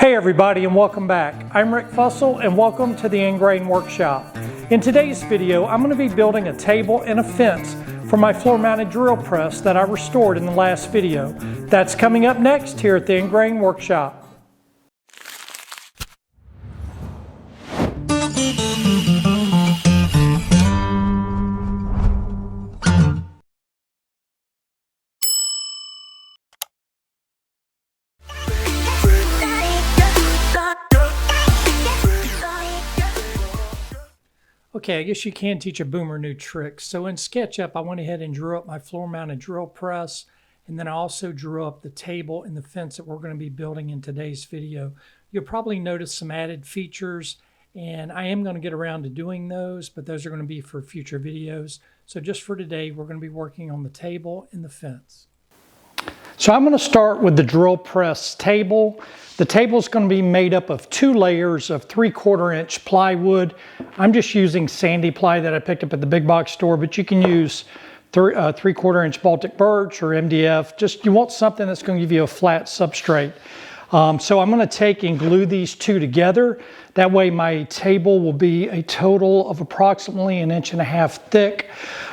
Hey everybody, and welcome back. I'm Rick Fussell and welcome to the Ingrain Workshop. In today's video, I'm going to be building a table and a fence for my floor mounted drill press that I restored in the last video. That's coming up next here at the Ingrain Workshop. Okay, I guess you can teach a boomer new tricks. So in SketchUp, I went ahead and drew up my floor mounted drill press, and then I also drew up the table and the fence that we're going to be building in today's video. You'll probably notice some added features, and I am going to get around to doing those, but those are going to be for future videos. So just for today, we're going to be working on the table and the fence. So I'm going to start with the drill press table. The table is going to be made up of 2 layers of 3/4 inch plywood. I'm just using sandy ply that I picked up at the big box store, but you can use 3/4 inch Baltic birch or MDF. Just you want something that's going to give you a flat substrate. So I'm going to take and glue these 2 together. That way my table will be a total of approximately 1.5 inches thick.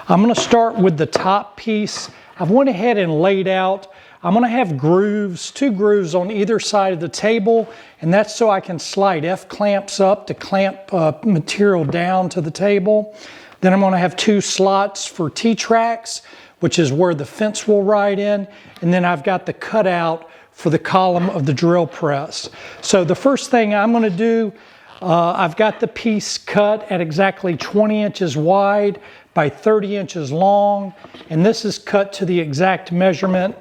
I'm going to start with the top piece. I've went ahead and laid out. I'm going to have grooves, 2 grooves on either side of the table, and that's so I can slide F-clamps up to clamp material down to the table. Then I'm going to have 2 slots for T-tracks, which is where the fence will ride in, and then I've got the cutout for the column of the drill press. So the first thing I'm going to do, I've got the piece cut at exactly 20 inches wide by 30 inches long, and this is cut to the exact measurement.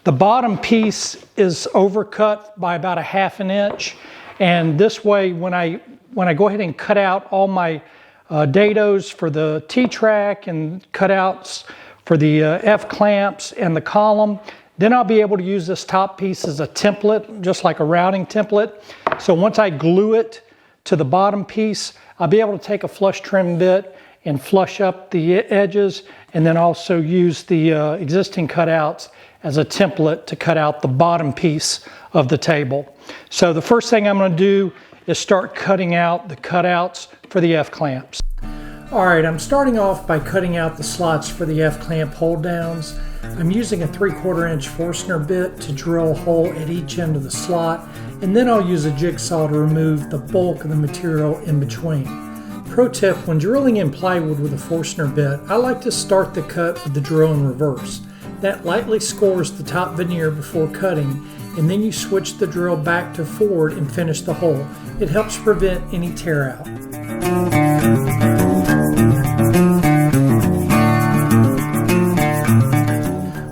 The bottom piece is overcut by about 1/2 inch, and this way when I go ahead and cut out all my dados for the T-track and cutouts for the F-clamps and the column, then I'll be able to use this top piece as a template, just like a routing template. So once I glue it to the bottom piece, I'll be able to take a flush trim bit and flush up the edges, and then also use the existing cutouts as a template to cut out the bottom piece of the table. So the first thing I'm going to do is start cutting out the cutouts for the F-clamps. All right, I'm starting off by cutting out the slots for the F-clamp hold downs. I'm using a 3/4 inch Forstner bit to drill a hole at each end of the slot, and then I'll use a jigsaw to remove the bulk of the material in between. Pro tip, when drilling in plywood with a Forstner bit, I like to start the cut with the drill in reverse. That lightly scores the top veneer before cutting, and then you switch the drill back to forward and finish the hole. It helps prevent any tear out.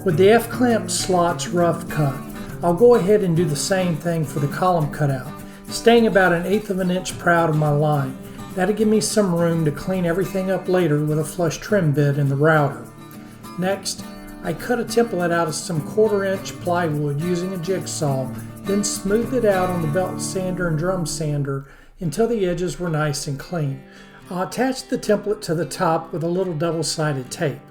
With the F-clamp slots rough cut, I'll go ahead and do the same thing for the column cutout, staying about 1/8 inch proud of my line. That'll give me some room to clean everything up later with a flush trim bit in the router. Next, I cut a template out of some 1/4 inch plywood using a jigsaw, then smoothed it out on the belt sander and drum sander until the edges were nice and clean. I'll attach the template to the top with a little double-sided tape.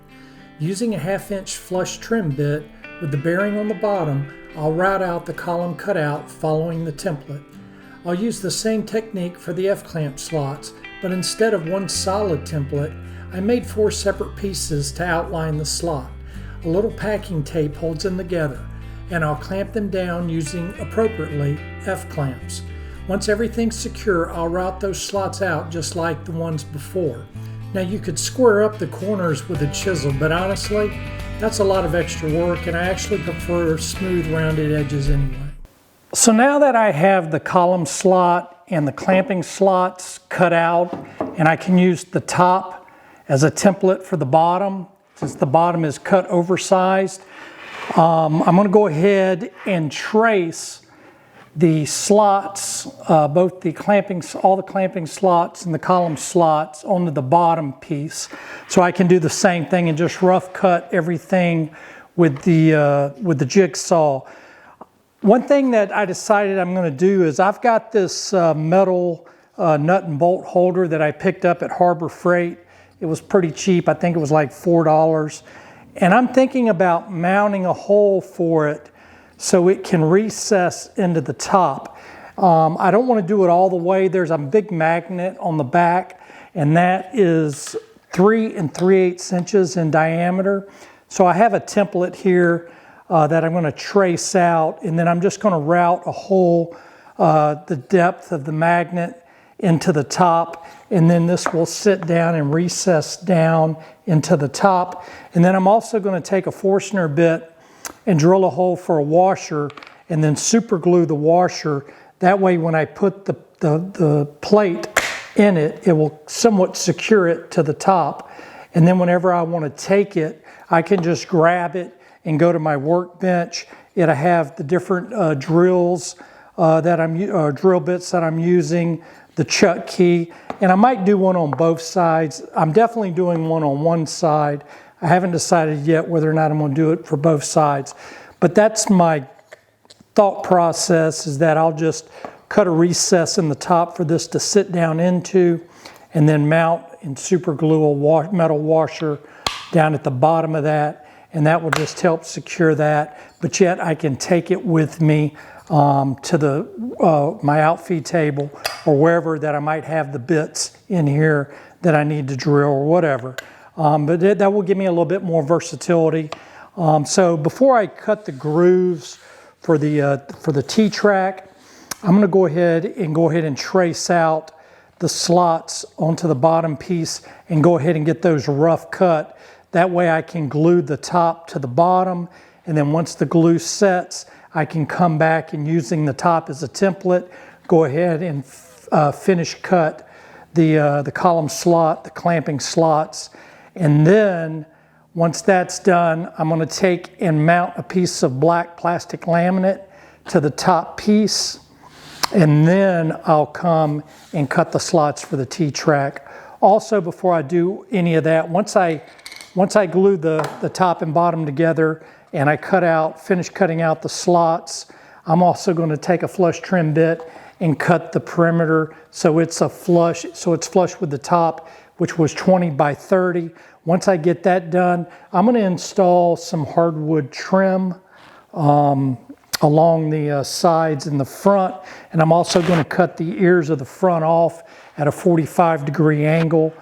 Using a 1/2 inch flush trim bit with the bearing on the bottom, I'll route out the column cutout following the template. I'll use the same technique for the F-clamp slots, but instead of one solid template, I made 4 separate pieces to outline the slot. A little packing tape holds them together, and I'll clamp them down using, appropriately, F-clamps. Once everything's secure, I'll route those slots out just like the ones before. Now you could square up the corners with a chisel, but honestly, that's a lot of extra work, and I actually prefer smooth rounded edges anyway. So now that I have the column slot and the clamping slots cut out, and I can use the top as a template for the bottom, since the bottom is cut oversized, I'm going to go ahead and trace the slots, both the all the clamping slots and the column slots onto the bottom piece. So I can do the same thing and just rough cut everything with the jigsaw. One thing that I decided I'm going to do is I've got this metal nut and bolt holder that I picked up at Harbor Freight. It was pretty cheap. I think it was like $4. And I'm thinking about mounting a hole for it so it can recess into the top. I don't want to do it all the way. There's a big magnet on the back, and that is 3 3/8 inches in diameter. So I have a template here that I'm going to trace out, and then I'm just going to route a hole the depth of the magnet into the top, and then this will sit down and recess down into the top. And then I'm also going to take a Forstner bit and drill a hole for a washer, and then super glue the washer. That way when I put the plate in it, it will somewhat secure it to the top. And then whenever I want to take it, I can just grab it and go to my workbench. It'll have the different drills drill bits that I'm using, the chuck key, and I might do one on both sides. I'm definitely doing one on one side. I haven't decided yet whether or not I'm going to do it for both sides. But that's my thought process, is that I'll just cut a recess in the top for this to sit down into, and then mount and super glue a metal washer down at the bottom of that, and that will just help secure that. But yet I can take it with me to my outfeed table or wherever that I might have the bits in here that I need to drill or whatever. But that will give me a little bit more versatility. So before I cut the grooves for the T-track, I'm going to go ahead and trace out the slots onto the bottom piece and go ahead and get those rough cut. That way I can glue the top to the bottom, and then once the glue sets, I can come back and, using the top as a template, go ahead and finish cut the column slot, the clamping slots. And then once that's done, I'm going to take and mount a piece of black plastic laminate to the top piece, and then I'll come and cut the slots for the T-track. Also, before I do any of that, once I glue the top and bottom together and I finish cutting out the slots, I'm also going to take a flush trim bit and cut the perimeter so it's flush with the top, which was 20 by 30. Once I get that done, I'm going to install some hardwood trim along the sides and the front, and I'm also going to cut the ears of the front off at a 45-degree angle.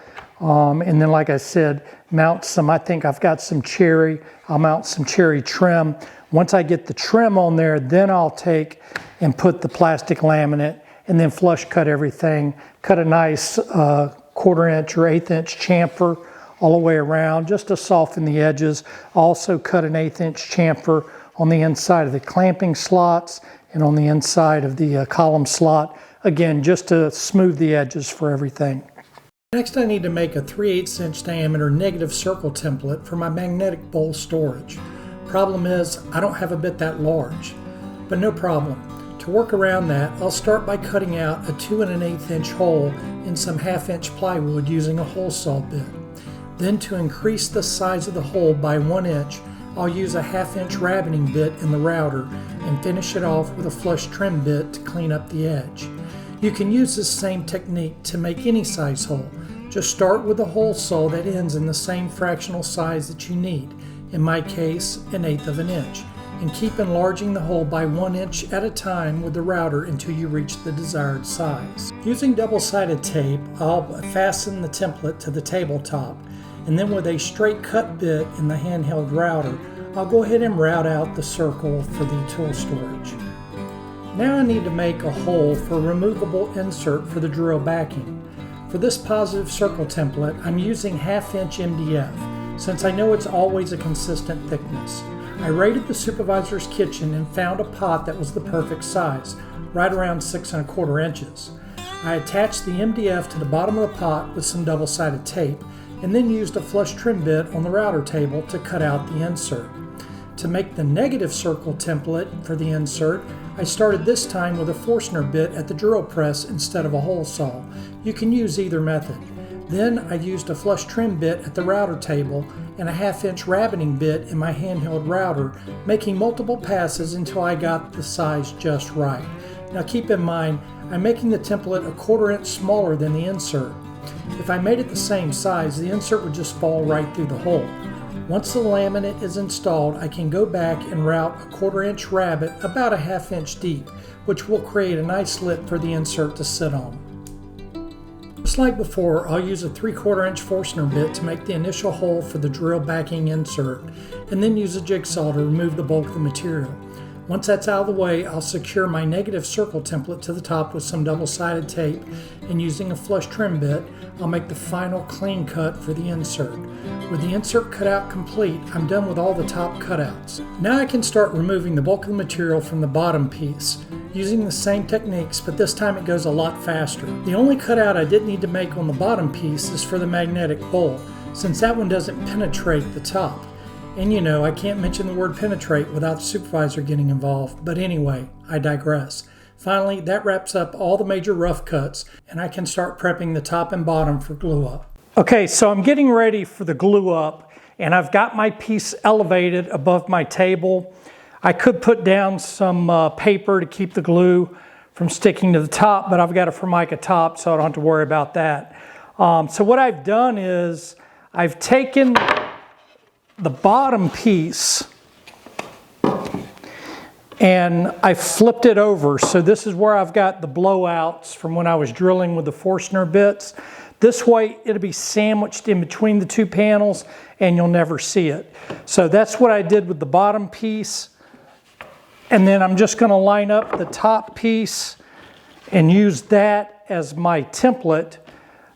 And then, like I said, mount some, I think I've got some cherry. I'll mount some cherry trim. Once I get the trim on there, then I'll take and put the plastic laminate and then flush cut everything. Cut a nice 1/4 inch or 1/8 inch chamfer all the way around just to soften the edges. Also cut an 1/8 inch chamfer on the inside of the clamping slots and on the inside of the column slot. Again, just to smooth the edges for everything. Next, I need to make a 3/8 inch diameter negative circle template for my magnetic bowl storage. Problem is, I don't have a bit that large, but no problem. To work around that, I'll start by cutting out a 2 1/8 inch hole in some 1/2 inch plywood using a hole saw bit. Then, to increase the size of the hole by 1 inch, I'll use a 1/2 inch rabbiting bit in the router and finish it off with a flush trim bit to clean up the edge. You can use this same technique to make any size hole. Just start with a hole saw that ends in the same fractional size that you need, in my case, 1/8 of an inch, and keep enlarging the hole by 1 inch at a time with the router until you reach the desired size. Using double-sided tape, I'll fasten the template to the tabletop, and then with a straight cut bit in the handheld router, I'll go ahead and route out the circle for the tool storage. Now I need to make a hole for a removable insert for the drill backing. For this positive circle template, I'm using 1/2 inch MDF, since I know it's always a consistent thickness. I raided the supervisor's kitchen and found a pot that was the perfect size, right around 6 1/4 inches. I attached the MDF to the bottom of the pot with some double-sided tape, and then used a flush trim bit on the router table to cut out the insert. To make the negative circle template for the insert, I started this time with a Forstner bit at the drill press instead of a hole saw. You can use either method. Then I used a flush trim bit at the router table and a 1/2 inch rabbiting bit in my handheld router, making multiple passes until I got the size just right. Now keep in mind, I'm making the template a 1/4 inch smaller than the insert. If I made it the same size, the insert would just fall right through the hole. Once the laminate is installed, I can go back and route a 1/4 inch rabbet about a 1/2 inch deep, which will create a nice lip for the insert to sit on. Just like before, I'll use a 3/4 inch Forstner bit to make the initial hole for the drill backing insert, and then use a jigsaw to remove the bulk of the material. Once that's out of the way, I'll secure my negative circle template to the top with some double-sided tape, and using a flush trim bit, I'll make the final clean cut for the insert. With the insert cutout complete, I'm done with all the top cutouts. Now I can start removing the bulk of the material from the bottom piece, using the same techniques, but this time it goes a lot faster. The only cutout I didn't need to make on the bottom piece is for the magnetic bowl, since that one doesn't penetrate the top. And you know, I can't mention the word penetrate without the supervisor getting involved, but anyway, I digress. Finally, that wraps up all the major rough cuts, and I can start prepping the top and bottom for glue up. Okay, so I'm getting ready for the glue up, and I've got my piece elevated above my table. I could put down some paper to keep the glue from sticking to the top, but I've got a Formica top, so I don't have to worry about that. So what I've done is I've taken the bottom piece and I flipped it over. So this is where I've got the blowouts from when I was drilling with the Forstner bits. This way it'll be sandwiched in between the two panels and you'll never see it. So that's what I did with the bottom piece. And then I'm just going to line up the top piece and use that as my template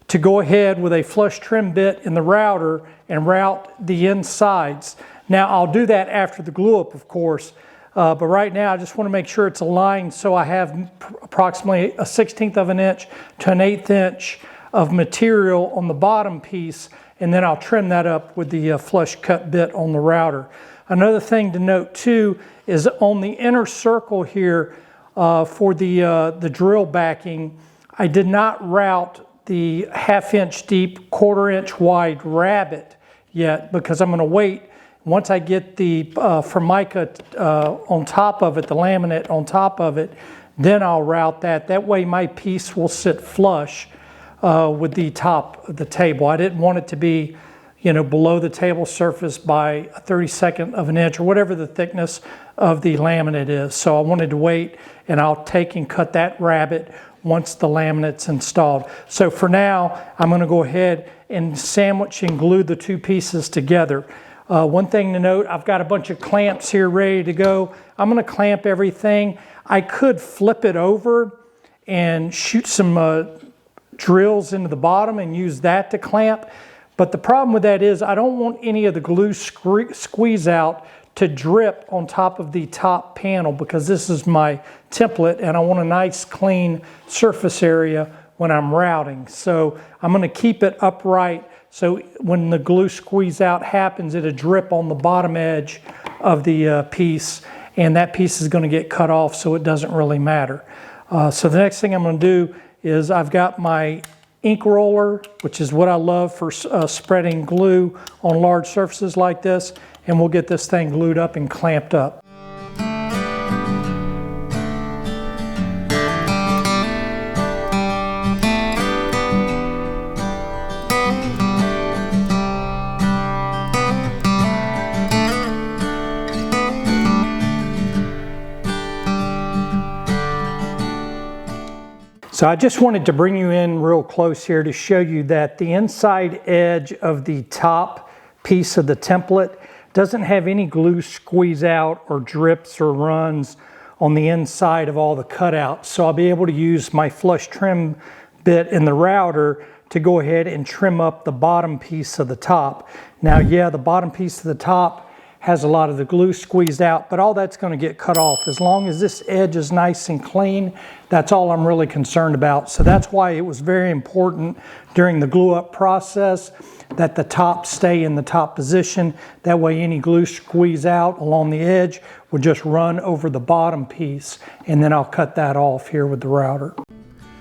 to go ahead with a flush trim bit in the router and route the insides. Now I'll do that after the glue up, of course, but right now I just want to make sure it's aligned so I have approximately a 1/16 of an inch to an 1/8 inch of material on the bottom piece, and then I'll trim that up with the flush cut bit on the router. Another thing to note too is on the inner circle here for the drill backing, I did not route the 1/2 inch deep, 1/4 inch wide rabbet yet, because I'm going to wait. Once I get the Formica on top of it, the laminate on top of it, then I'll route that. That way my piece will sit flush with the top of the table. I didn't want it to be, you know, below the table surface by a 32nd of an inch or whatever the thickness of the laminate is. So I wanted to wait, and I'll take and cut that rabbet once the laminate's installed. So for now, I'm going to go ahead and sandwich and glue the two pieces together. One thing to note, I've got a bunch of clamps here ready to go. I'm going to clamp everything. I could flip it over and shoot some drills into the bottom and use that to clamp. But the problem with that is I don't want any of the glue squeeze out to drip on top of the top panel, because this is my template and I want a nice clean surface area when I'm routing. So I'm going to keep it upright so when the glue squeeze out happens, it'll drip on the bottom edge of the piece, and that piece is going to get cut off, so it doesn't really matter. So the next thing I'm going to do is I've got my ink roller, which is what I love for spreading glue on large surfaces like this, and we'll get this thing glued up and clamped up. So I just wanted to bring you in real close here to show you that the inside edge of the top piece of the template doesn't have any glue squeeze out or drips or runs on the inside of all the cutouts. So I'll be able to use my flush trim bit in the router to go ahead and trim up the bottom piece of the top. Now, yeah, the bottom piece of the top has a lot of the glue squeezed out, but all that's going to get cut off. As long as this edge is nice and clean, that's all I'm really concerned about. So that's why it was very important during the glue up process that the top stay in the top position. That way any glue squeeze out along the edge would just run over the bottom piece, and then I'll cut that off here with the router.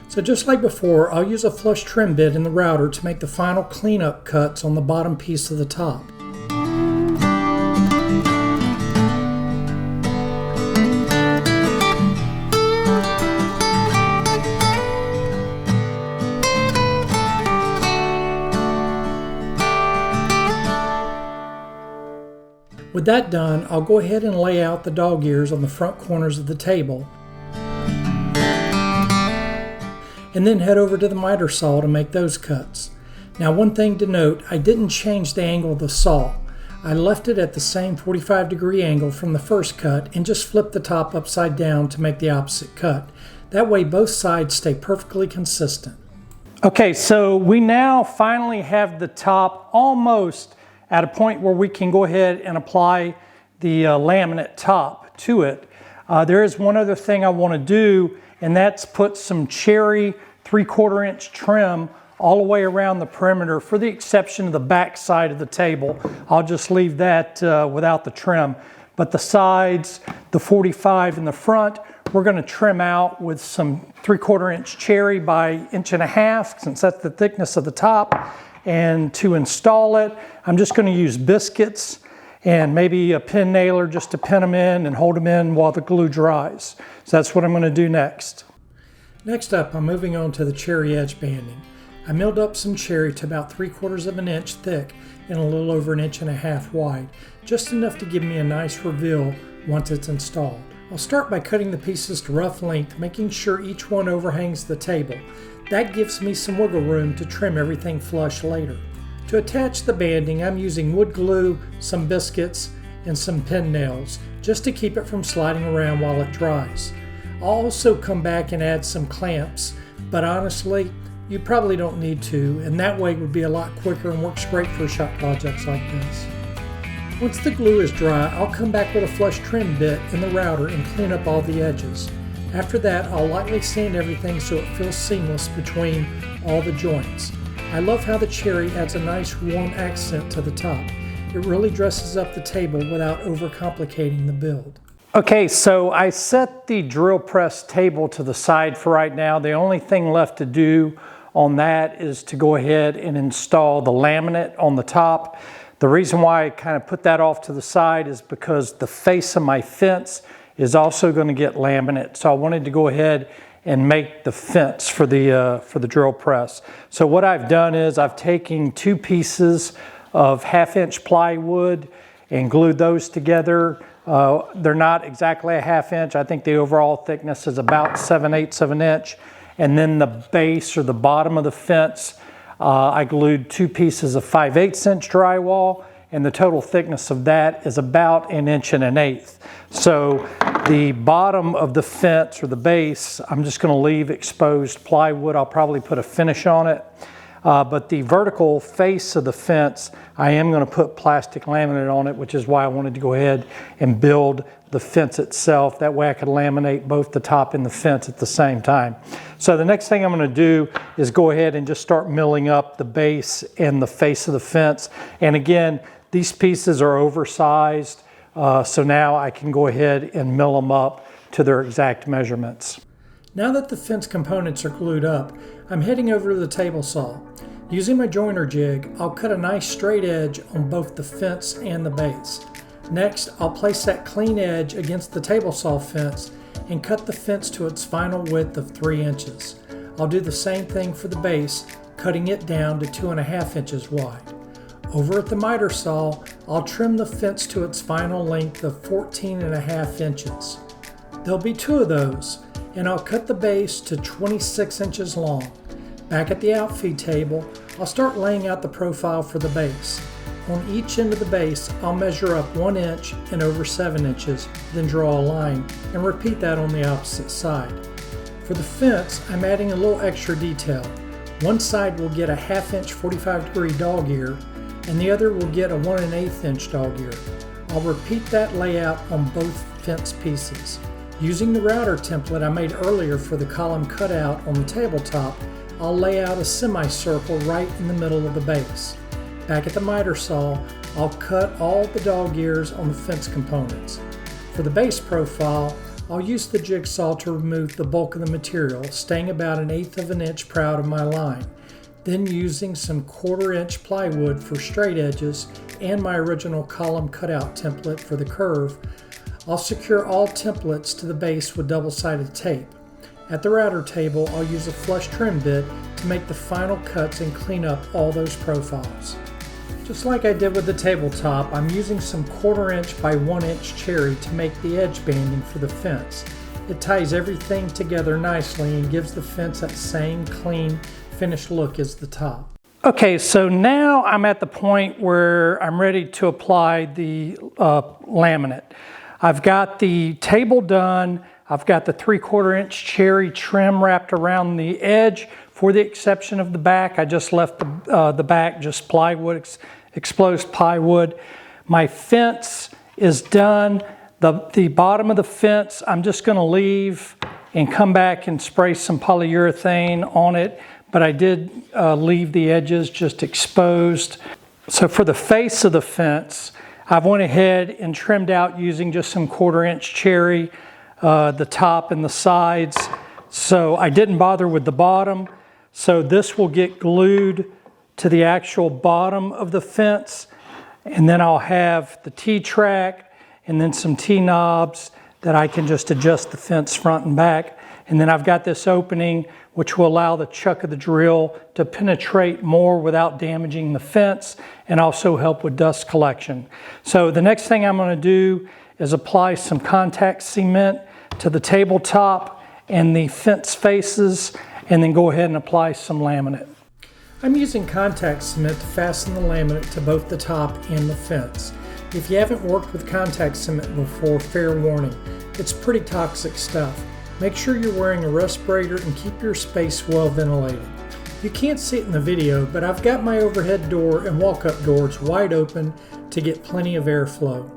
So just like before, I'll use a flush trim bit in the router to make the final cleanup cuts on the bottom piece of the top. With that done, I'll go ahead and lay out the dog ears on the front corners of the table, and then head over to the miter saw to make those cuts. Now, one thing to note, I didn't change the angle of the saw. I left it at the same 45-degree angle from the first cut and just flipped the top upside down to make the opposite cut. That way both sides stay perfectly consistent. Okay, so we now finally have the top almost at a point where we can go ahead and apply the laminate top to it. There is one other thing I want to do, and that's put some cherry 3/4 inch trim all the way around the perimeter, for the exception of the back side of the table. I'll just leave that without the trim. But the sides, the 45 in the front, we're going to trim out with some 3/4 inch cherry by 1.5 inches, since that's the thickness of the top. And to install it, I'm just going to use biscuits and maybe a pin nailer just to pin them in and hold them in while the glue dries. So that's what I'm going to do next. Next up, I'm moving on to the cherry edge banding. I milled up some cherry to about 3/4 inch thick and a little over 1.5 inches wide, just enough to give me a nice reveal once it's installed. I'll start by cutting the pieces to rough length, making sure each one overhangs the table. That gives me some wiggle room to trim everything flush later. To attach the banding, I'm using wood glue, some biscuits, and some pin nails, just to keep it from sliding around while it dries. I'll also come back and add some clamps, but honestly, you probably don't need to, and that way would be a lot quicker and works great for shop projects like this. Once the glue is dry, I'll come back with a flush trim bit in the router and clean up all the edges. After that, I'll lightly sand everything so it feels seamless between all the joints. I love how the cherry adds a nice warm accent to the top. It really dresses up the table without overcomplicating the build. Okay, so I set the drill press table to the side for right now. The only thing left to do on that is to go ahead and install the laminate on the top. The reason why I kind of put that off to the side is because the face of my fence is also going to get laminate. So I wanted to go ahead and make the fence for the drill press. So what I've done is I've taken 2 pieces of 1/2 inch plywood and glued those together. They're not exactly a 1/2 inch. I think the overall thickness is about 7/8 of an inch. And then the base or the bottom of the fence, I glued 2 pieces of 5/8 inch drywall, and the total thickness of that is about 1 1/8 inches. So the bottom of the fence or the base, I'm just going to leave exposed plywood. I'll probably put a finish on it. But the vertical face of the fence, I am going to put plastic laminate on it, which is why I wanted to go ahead and build the fence itself. That way I could laminate both the top and the fence at the same time. So the next thing I'm going to do is go ahead and just start milling up the base and the face of the fence. And again, these pieces are oversized, so now I can go ahead and mill them up to their exact measurements. Now that the fence components are glued up, I'm heading over to the table saw. Using my joiner jig, I'll cut a nice straight edge on both the fence and the base. Next, I'll place that clean edge against the table saw fence and cut the fence to its final width of 3 inches. I'll do the same thing for the base, cutting it down to 2.5 inches wide. Over at the miter saw, I'll trim the fence to its final length of 14.5 inches. There'll be 2 of those, and I'll cut the base to 26 inches long. Back at the outfeed table, I'll start laying out the profile for the base. On each end of the base, I'll measure up 1 inch and over 7 inches, then draw a line, and repeat that on the opposite side. For the fence, I'm adding a little extra detail. One side will get a 1/2 inch 45-degree dog ear, and the other will get a 1 1/8 inch dog ear. I'll repeat that layout on both fence pieces. Using the router template I made earlier for the column cutout on the tabletop, I'll lay out a semicircle right in the middle of the base. Back at the miter saw, I'll cut all the dog ears on the fence components. For the base profile, I'll use the jigsaw to remove the bulk of the material, staying about 1/8 of an inch proud of my line. Then using some 1/4 inch plywood for straight edges and my original column cutout template for the curve, I'll secure all templates to the base with double-sided tape. At the router table, I'll use a flush trim bit to make the final cuts and clean up all those profiles. Just like I did with the tabletop, I'm using some 1/4 inch by 1 inch cherry to make the edge banding for the fence. It ties everything together nicely and gives the fence that same clean, finished look as the top. Okay, so now I'm at the point where I'm ready to apply the laminate. I've got the table done. I've got the 3/4 inch cherry trim wrapped around the edge for the exception of the back. I just left the back just plywood, exposed plywood. My fence is done. The bottom of the fence I'm just going to leave and come back and spray some polyurethane on it. But I did leave the edges just exposed. So for the face of the fence, I've went ahead and trimmed out using just some 1/4 inch cherry, the top and the sides. So I didn't bother with the bottom. So this will get glued to the actual bottom of the fence. And then I'll have the T-track and then some T-knobs that I can just adjust the fence front and back. And then I've got this opening which will allow the chuck of the drill to penetrate more without damaging the fence and also help with dust collection. So the next thing I'm going to do is apply some contact cement to the tabletop and the fence faces and then go ahead and apply some laminate. I'm using contact cement to fasten the laminate to both the top and the fence. If you haven't worked with contact cement before, fair warning, it's pretty toxic stuff. Make sure you're wearing a respirator and keep your space well ventilated. You can't see it in the video, but I've got my overhead door and walk-up doors wide open to get plenty of airflow.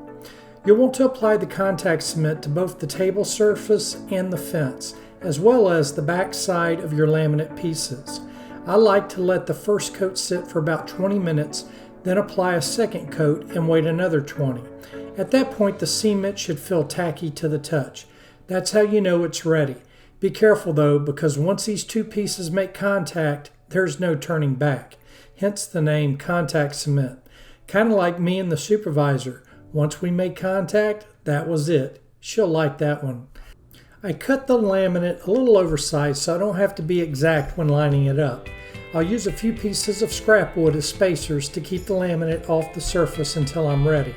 You'll want to apply the contact cement to both the table surface and the fence, as well as the back side of your laminate pieces. I like to let the first coat sit for about 20 minutes, then apply a second coat and wait another 20. At that point, the cement should feel tacky to the touch. That's how you know it's ready. Be careful though, because once these two pieces make contact, there's no turning back. Hence the name contact cement. Kind of like me and the supervisor. Once we made contact, that was it. She'll like that one. I cut the laminate a little oversized so I don't have to be exact when lining it up. I'll use a few pieces of scrap wood as spacers to keep the laminate off the surface until I'm ready.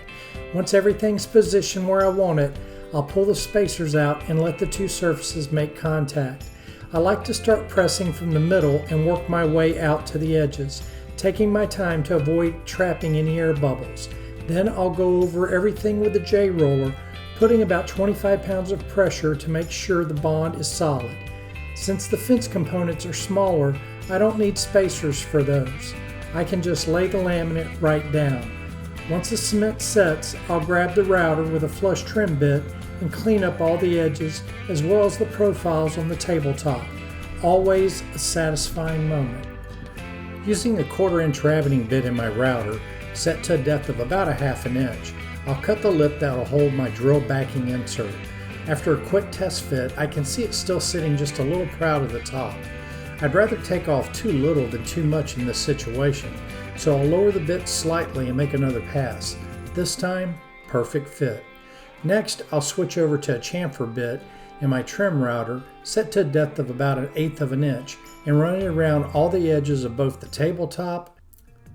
Once everything's positioned where I want it, I'll pull the spacers out and let the two surfaces make contact. I like to start pressing from the middle and work my way out to the edges, taking my time to avoid trapping any air bubbles. Then I'll go over everything with the J-roller, putting about 25 pounds of pressure to make sure the bond is solid. Since the fence components are smaller, I don't need spacers for those. I can just lay the laminate right down. Once the cement sets, I'll grab the router with a flush trim bit and clean up all the edges as well as the profiles on the tabletop. Always a satisfying moment. Using a 1/4 inch ravening bit in my router, set to a depth of about a 1/2 inch, I'll cut the lip that will hold my drill backing insert. After a quick test fit, I can see it's still sitting just a little proud of the top. I'd rather take off too little than too much in this situation, so I'll lower the bit slightly and make another pass. This time, perfect fit. Next, I'll switch over to a chamfer bit in my trim router, set to a depth of about 1/8 inch, and run it around all the edges of both the tabletop,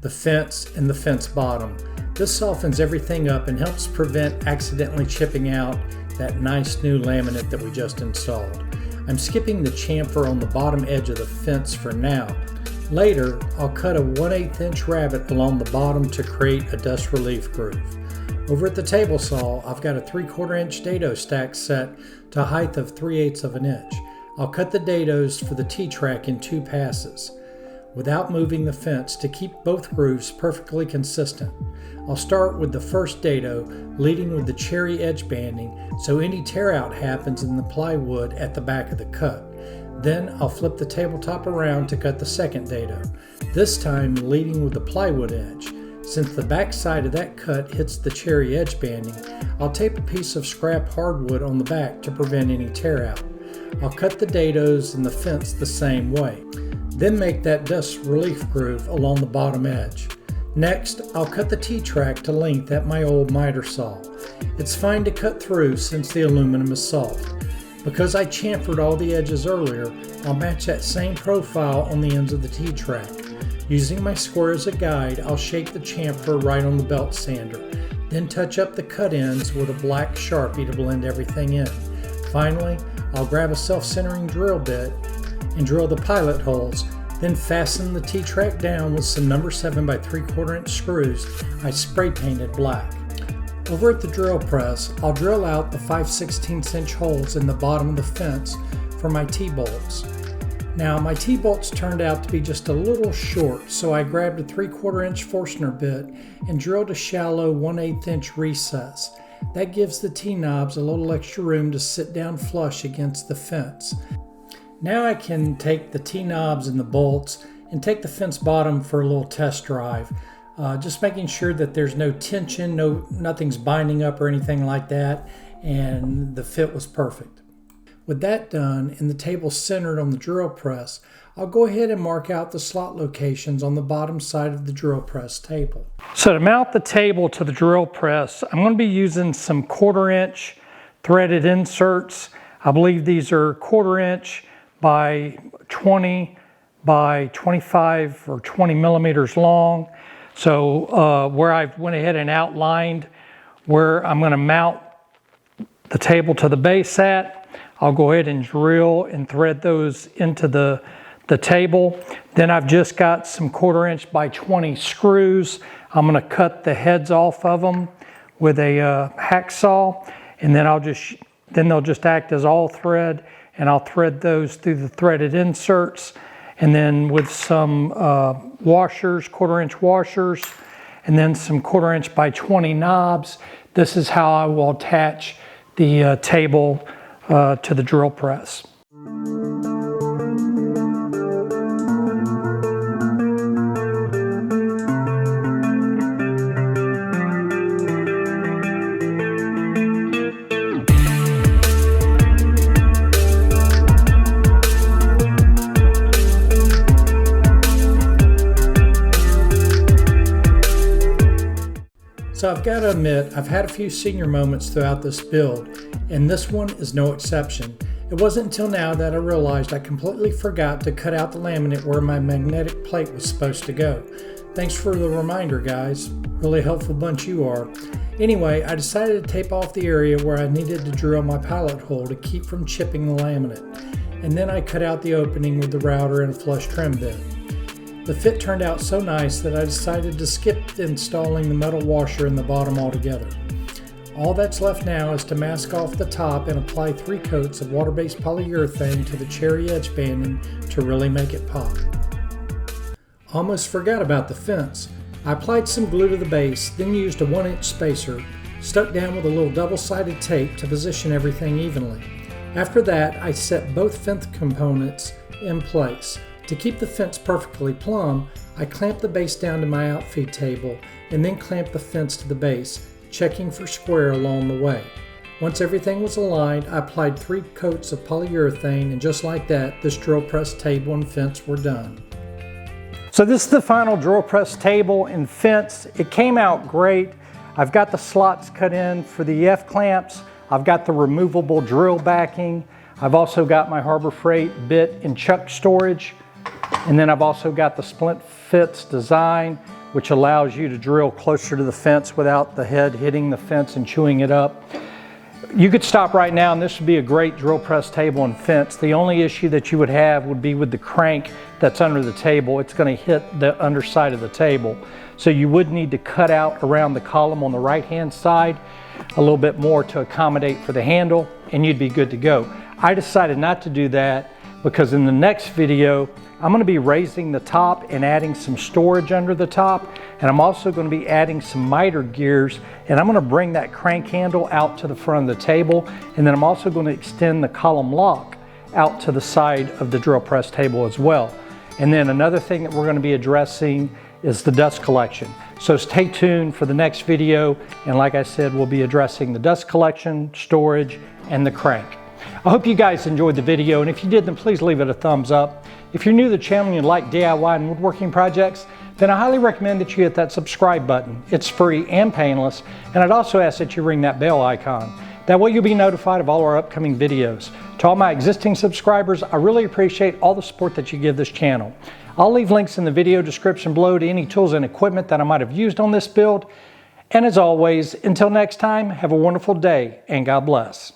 the fence, and the fence bottom. This softens everything up and helps prevent accidentally chipping out that nice new laminate that we just installed. I'm skipping the chamfer on the bottom edge of the fence for now. Later, I'll cut a 1/8 inch rabbet along the bottom to create a dust relief groove. Over at the table saw, I've got a 3/4 inch dado stack set to a height of 3/8 of an inch. I'll cut the dados for the T-track in 2 passes, without moving the fence to keep both grooves perfectly consistent. I'll start with the first dado, leading with the cherry edge banding so any tear out happens in the plywood at the back of the cut. Then I'll flip the tabletop around to cut the second dado, this time leading with the plywood edge. Since the back side of that cut hits the cherry edge banding, I'll tape a piece of scrap hardwood on the back to prevent any tear out. I'll cut the dados and the fence the same way, then make that dust relief groove along the bottom edge. Next, I'll cut the T-track to length at my old miter saw. It's fine to cut through since the aluminum is soft. Because I chamfered all the edges earlier, I'll match that same profile on the ends of the T-track. Using my square as a guide, I'll shape the chamfer right on the belt sander, then touch up the cut ends with a black Sharpie to blend everything in. Finally, I'll grab a self-centering drill bit and drill the pilot holes, then fasten the T-track down with some number 7 by 3/4 inch screws I spray painted black. Over at the drill press, I'll drill out the 5/16 inch holes in the bottom of the fence for my T-bolts. Now my T-bolts turned out to be just a little short, so I grabbed a 3/4 inch Forstner bit and drilled a shallow 1/8 inch recess. That gives the T-knobs a little extra room to sit down flush against the fence. Now I can take the T-knobs and the bolts and take the fence bottom for a little test drive. Just making sure that there's no tension, nothing's binding up or anything like that, and the fit was perfect. With that done and the table centered on the drill press, I'll go ahead and mark out the slot locations on the bottom side of the drill press table. So to mount the table to the drill press, I'm going to be using some 1/4 inch threaded inserts. I believe these are 1/4 inch by 20 by 25 or 20 millimeters long. So where I went ahead and outlined where I'm going to mount the table to the base at, I'll go ahead and drill and thread those into the table. Then I've just got some 1/4 inch by 20 screws. I'm going to cut the heads off of them with a hacksaw, and then they'll just act as all thread, and I'll thread those through the threaded inserts, and then with some washers, 1/4 inch washers, and then some 1/4 inch by 20 knobs. This is how I will attach the table to the drill press. So I've got to admit, I've had a few senior moments throughout this build, and this one is no exception. It wasn't until now that I realized I completely forgot to cut out the laminate where my magnetic plate was supposed to go. Thanks for the reminder, guys. Really helpful bunch you are. Anyway, I decided to tape off the area where I needed to drill my pilot hole to keep from chipping the laminate. And then I cut out the opening with the router and a flush trim bit. The fit turned out so nice that I decided to skip installing the metal washer in the bottom altogether. All that's left now is to mask off the top and apply 3 coats of water-based polyurethane to the cherry edge banding to really make it pop. Almost forgot about the fence. I applied some glue to the base, then used a 1-inch spacer, stuck down with a little double-sided tape to position everything evenly. After that, I set both fence components in place. To keep the fence perfectly plumb, I clamped the base down to my outfeed table and then clamped the fence to the base, checking for square along the way. Once everything was aligned, I applied 3 coats of polyurethane, and just like that, this drill press table and fence were done. So this is the final drill press table and fence. It came out great. I've got the slots cut in for the F-clamps. I've got the removable drill backing. I've also got my Harbor Freight bit and chuck storage. And then I've also got the splint fits design, which allows you to drill closer to the fence without the head hitting the fence and chewing it up. You could stop right now and this would be a great drill press table and fence. The only issue that you would have would be with the crank that's under the table. It's going to hit the underside of the table. So you would need to cut out around the column on the right hand side a little bit more to accommodate for the handle, and you'd be good to go. I decided not to do that because in the next video I'm going to be raising the top and adding some storage under the top, and I'm also going to be adding some miter gears, and I'm going to bring that crank handle out to the front of the table, and then I'm also going to extend the column lock out to the side of the drill press table as well. And then another thing that we're going to be addressing is the dust collection. So stay tuned for the next video, and like I said, we'll be addressing the dust collection, storage, and the crank. I hope you guys enjoyed the video, and if you did, then please leave it a thumbs up. If you're new to the channel and you like DIY and woodworking projects, then I highly recommend that you hit that subscribe button. It's free and painless, and I'd also ask that you ring that bell icon. That way you'll be notified of all our upcoming videos. To all my existing subscribers, I really appreciate all the support that you give this channel. I'll leave links in the video description below to any tools and equipment that I might have used on this build. And as always, until next time, have a wonderful day and God bless.